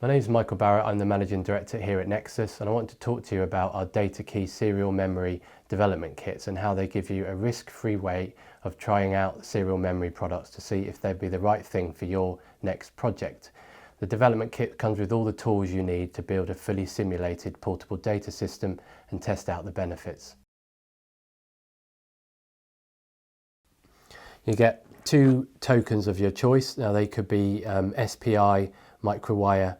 My name is Michael Barrett, I'm the Managing Director here at Nexus, and I want to talk to you about our Datakey serial memory development kits and how they give you a risk-free way of trying out serial memory products to see if they'd be the right thing for your next project. The development kit comes with all the tools you need to build a fully simulated portable data system and test out the benefits. You get 2 tokens of your choice. Now they could be SPI, microwire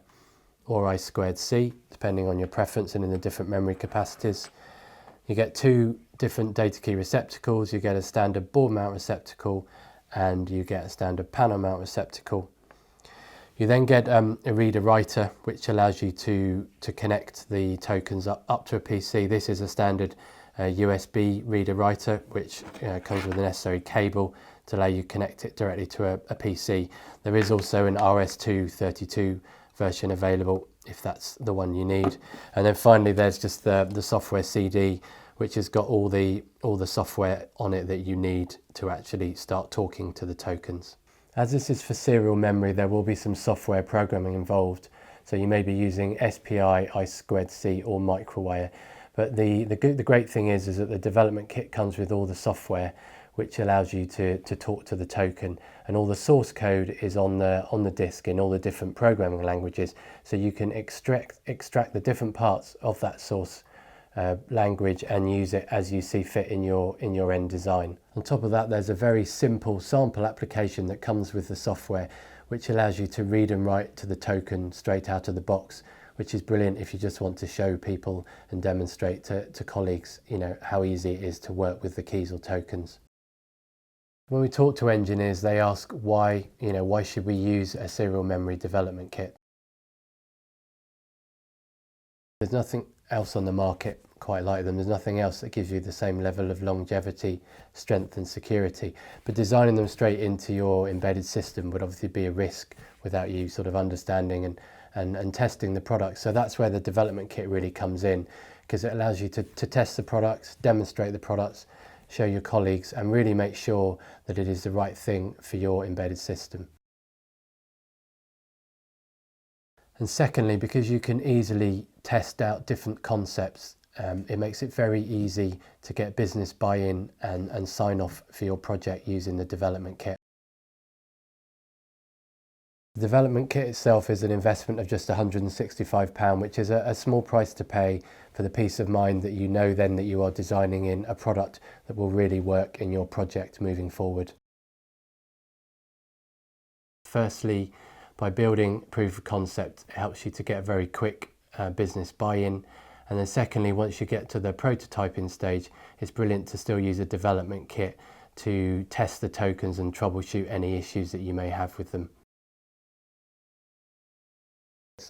or I2C, depending on your preference and in the different memory capacities. You get 2 different Datakey receptacles. You get a standard board mount receptacle and you get a standard panel mount receptacle. You then get a reader-writer, which allows you to connect the tokens up to a PC. This is a standard USB reader-writer, which comes with the necessary cable to allow you to connect it directly to a PC. There is also an RS232 version available if that's the one you need. And then finally there's just the software CD, which has got all the software on it that you need to actually start talking to the tokens. As this is for serial memory, there will be some software programming involved. So you may be using SPI, I2C or microwire. But the great thing is that the development kit comes with all the software, which allows you to talk to the token, and all the source code is on the disk in all the different programming languages, so you can extract the different parts of that source language and use it as you see fit in your end design. On top of that, there's a very simple sample application that comes with the software, which allows you to read and write to the token straight out of the box, which is brilliant if you just want to show people and demonstrate to colleagues, how easy it is to work with the keys or tokens. When we talk to engineers, they ask why should we use a serial memory development kit? There's nothing else on the market quite like them. There's nothing else that gives you the same level of longevity, strength and security. But designing them straight into your embedded system would obviously be a risk without you sort of understanding and testing the product. So that's where the development kit really comes in, because it allows you to test the products, demonstrate the products, show your colleagues and really make sure that it is the right thing for your embedded system. And secondly, because you can easily test out different concepts, it makes it very easy to get business buy-in and sign off for your project using the development kit. The development kit itself is an investment of just £165, which is a small price to pay for the peace of mind that you know then that you are designing in a product that will really work in your project moving forward. Firstly, by building proof of concept, it helps you to get very quick business buy-in. And then secondly, once you get to the prototyping stage, it's brilliant to still use a development kit to test the tokens and troubleshoot any issues that you may have with them.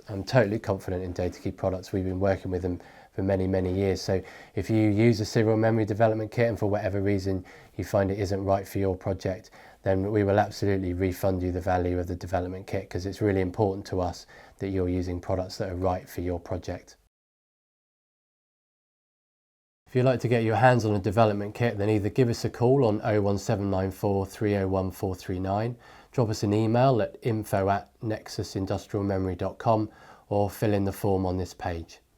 I'm totally confident in Datakey products. We've been working with them for many years. So if you use a serial memory development kit and for whatever reason you find it isn't right for your project, then we will absolutely refund you the value of the development kit, because it's really important to us that you're using products that are right for your project. If you'd like to get your hands on a development kit, then either give us a call on 01794 301 439, drop us an email at info@nexusindustrialmemory.com, or fill in the form on this page.